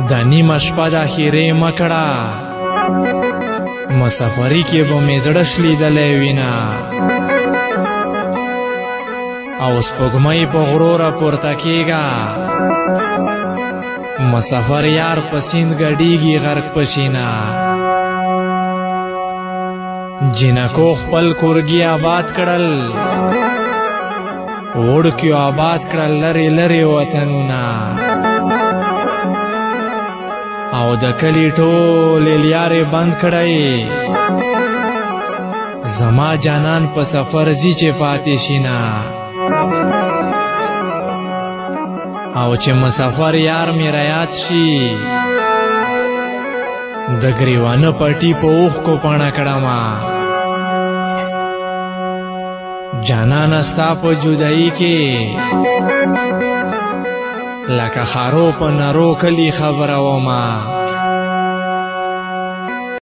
دا نیمه شپه د اخیرې مکړه مسافري کې به مې زړه شلیدلی وینه او سپوږمۍ په غرو راپورته کېږه مسافر یار په سیند ګډیږي غرق په چینه جنکو خپل کورګي آباد کړل وړکیو آباد کړل لرې لرې وطنونه او د کلي ټولې لارې بند کړئ زما جانان په سفر ځي چې پاتې شي نه او چې مسافر یار مې رایاد شي د ګریوانه پټي په اوښکو پاڼه کړمه جانانه ستا په جدایي کې لکه خارو په نرو کلي خبره ومه